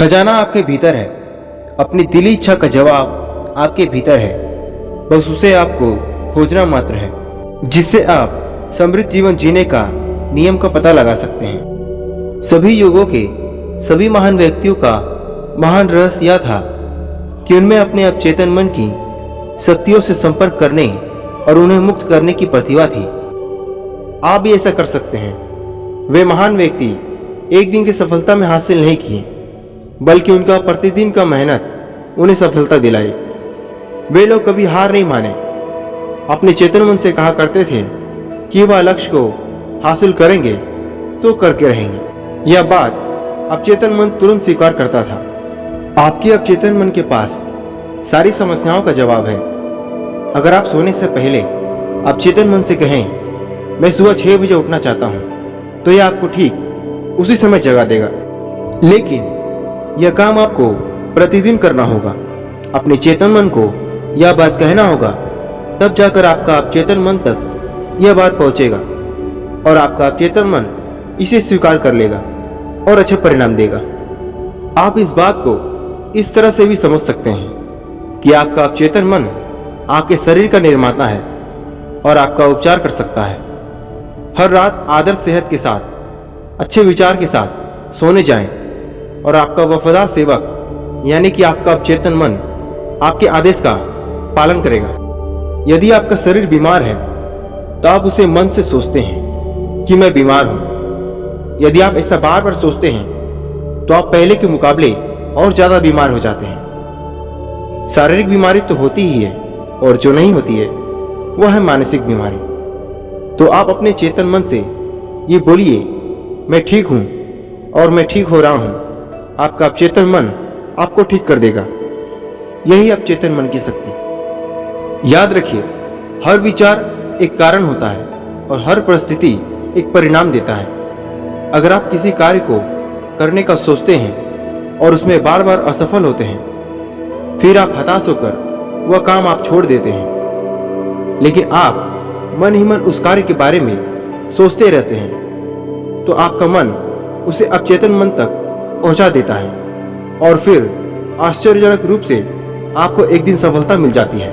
खजाना आपके भीतर है। अपनी दिली इच्छा का जवाब आपके भीतर है। बस उसे आपको खोजना मात्र है, जिससे आप समृद्ध जीवन जीने का नियम का पता लगा सकते हैं। सभी युगों के सभी महान व्यक्तियों का महान रहस्य यह था कि उनमें अपने अवचेतन मन की शक्तियों से संपर्क करने और उन्हें मुक्त करने की प्रतिभा थी। आप भी ऐसा कर सकते हैं। वे महान व्यक्ति एक दिन की सफलता में हासिल नहीं किए, बल्कि उनका प्रतिदिन का मेहनत उन्हें सफलता दिलाई। वे लोग कभी हार नहीं माने। अपने चेतन मन से कहा करते थे कि वह लक्ष्य को हासिल करेंगे तो करके रहेंगे। यह बात अवचेतन मन तुरंत स्वीकार करता था। आपके अवचेतन मन के पास सारी समस्याओं का जवाब है। अगर आप सोने से पहले अवचेतन मन से कहें मैं सुबह 6 बजे उठना चाहता हूं, तो यह आपको ठीक उसी समय जगा देगा। लेकिन यह काम आपको प्रतिदिन करना होगा। अपने चेतन मन को यह बात कहना होगा, तब जाकर आपका अवचेतन मन तक यह बात पहुंचेगा और आपका अवचेतन मन इसे स्वीकार कर लेगा और अच्छे परिणाम देगा। आप इस बात को इस तरह से भी समझ सकते हैं कि आपका अवचेतन मन आपके शरीर का निर्माता है और आपका उपचार कर सकता है। हर रात आदर्श सेहत के साथ, अच्छे विचार के साथ सोने जाएं और आपका वफादार सेवक यानी कि आपका अवचेतन मन आपके आदेश का पालन करेगा। यदि आपका शरीर बीमार है तो आप उसे मन से सोचते हैं कि मैं बीमार हूं। यदि आप ऐसा बार बार सोचते हैं तो आप पहले के मुकाबले और ज्यादा बीमार हो जाते हैं। शारीरिक बीमारी तो होती ही है और जो नहीं होती है वह है मानसिक बीमारी। तो आप अपने चेतन मन से ये बोलिए मैं ठीक हूं और मैं ठीक हो रहा हूं। आपका अवचेतन मन आपको ठीक कर देगा। यही अवचेतन मन की शक्ति। याद रखिए, हर विचार एक कारण होता है और हर परिस्थिति एक परिणाम देता है। अगर आप किसी कार्य को करने का सोचते हैं और उसमें बार बार असफल होते हैं, फिर आप हताश होकर वह काम आप छोड़ देते हैं, लेकिन आप मन ही मन उस कार्य के बारे में सोचते रहते हैं, तो आपका मन उसे अवचेतन मन तक पहुंचा देता है और फिर आश्चर्यजनक रूप से आपको एक दिन सफलता मिल जाती है।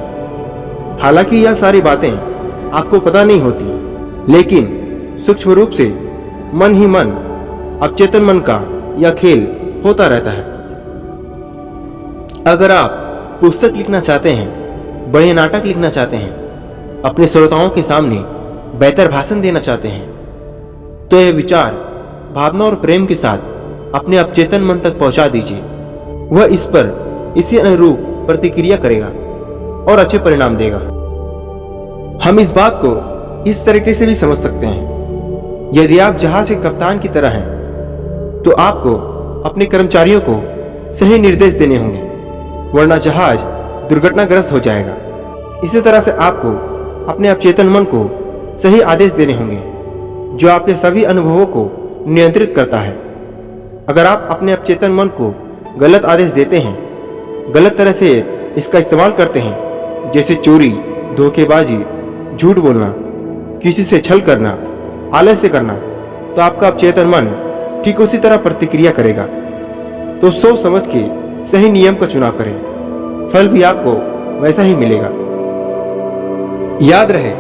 हालांकि यह सारी बातें आपको पता नहीं होती, लेकिन सूक्ष्म रूप से मन ही मन अवचेतन मन का यह खेल होता रहता है। अगर आप पुस्तक लिखना चाहते हैं, बड़े नाटक लिखना चाहते हैं, अपने श्रोताओं के सामने बेहतर भाषण देना चाहते हैं, तो यह विचार भावना और प्रेम के साथ अपने अवचेतन मन तक पहुंचा दीजिए। वह इस पर इसी अनुरूप प्रतिक्रिया करेगा और अच्छे परिणाम देगा। हम इस बात को इस तरीके से भी समझ सकते हैं, यदि आप जहाज के कप्तान की तरह हैं, तो आपको अपने कर्मचारियों को सही निर्देश देने होंगे, वरना जहाज दुर्घटनाग्रस्त हो जाएगा। इसी तरह से आपको अपने अवचेतन मन को सही आदेश देने होंगे, जो आपके सभी अनुभवों को नियंत्रित करता है। अगर आप अपने अवचेतन मन को गलत आदेश देते हैं, गलत तरह से इसका इस्तेमाल करते हैं, जैसे चोरी, धोखेबाजी, झूठ बोलना, किसी से छल करना, आलस्य करना, तो आपका अवचेतन मन ठीक उसी तरह प्रतिक्रिया करेगा। तो सोच समझ के सही नियम का चुनाव करें, फल भी आपको वैसा ही मिलेगा। याद रहे,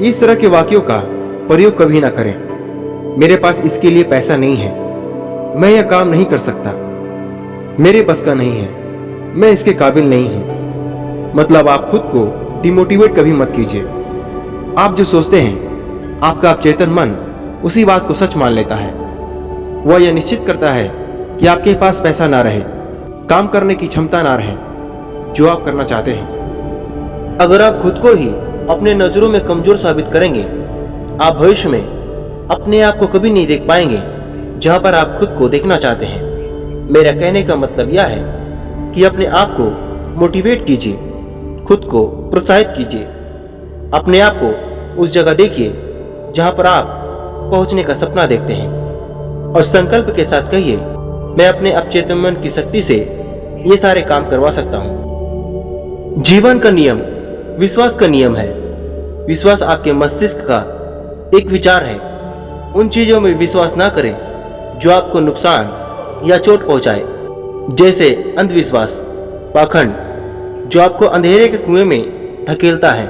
इस तरह के वाक्यों का प्रयोग कभी ना करें। मेरे पास इसके लिए पैसा नहीं है, मैं यह काम नहीं कर सकता, मेरे बस का नहीं है, मैं इसके काबिल नहीं हूं। मतलब आप खुद को डिमोटिवेट कभी मत कीजिए। आप जो सोचते हैं, आपका अवचेतन मन उसी बात को सच मान लेता है। वह यह निश्चित करता है कि आपके पास पैसा ना रहे, काम करने की क्षमता ना रहे जो आप करना चाहते हैं। अगर आप खुद को ही अपने नजरों में कमजोर साबित करेंगे, आप भविष्य में अपने आप को कभी नहीं देख पाएंगे जहां पर आप खुद को देखना चाहते हैं। मेरा कहने का मतलब यह है कि अपने आप को मोटिवेट कीजिए, खुद को प्रोत्साहित कीजिए, अपने आप को उस जगह देखिए जहां पर आप पहुंचने का सपना देखते हैं और संकल्प के साथ कहिए मैं अपने अवचेतन मन की शक्ति से ये सारे काम करवा सकता हूं। जीवन का नियम विश्वास का नियम है। विश्वास आपके मस्तिष्क का एक विचार है। उन चीजों में विश्वास ना करें जो आपको नुकसान या चोट पहुंचाए। जैसे अंधविश्वास, पाखंड, जो आपको अंधेरे के कुएं में धकेलता है।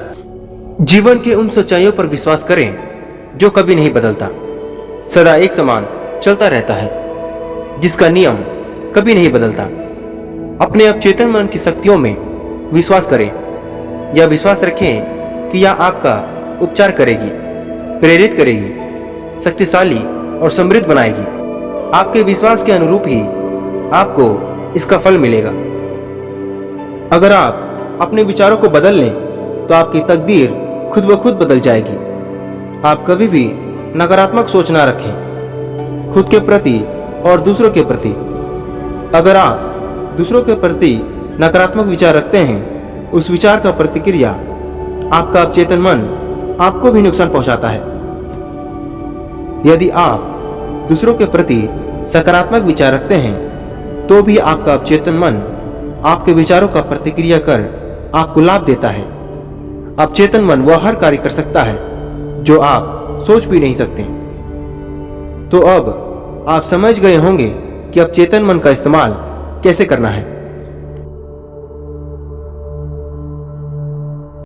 जीवन के उन सच्चाइयों पर विश्वास करें जो कभी नहीं बदलता, सदा एक समान चलता रहता है, जिसका नियम कभी नहीं बदलता। अपने अवचेतन मन की शक्तियों में विश्वास करें, या विश्वास रखें कि यह आपका उपचार करेगी, प्रेरित करेगी, शक्तिशाली और समृद्ध बनाएगी। आपके विश्वास के अनुरूप ही आपको इसका फल मिलेगा। अगर आप अपने विचारों को बदल लें तो आपकी तकदीर खुद ब खुद बदल जाएगी। आप कभी भी नकारात्मक सोच ना रखें, खुद के प्रति और दूसरों के प्रति। अगर आप दूसरों के प्रति नकारात्मक विचार रखते हैं, उस विचार का प्रतिक्रिया आपका अवचेतन मन आपको भी नुकसान पहुंचाता है। यदि आप दूसरों के प्रति सकारात्मक विचार रखते हैं, तो भी आपका अवचेतन मन आपके विचारों का प्रतिक्रिया कर आपको लाभ देता है। अवचेतन मन वह हर कार्य कर सकता है जो आप सोच भी नहीं सकते। तो अब आप समझ गए होंगे कि अवचेतन मन का इस्तेमाल कैसे करना है।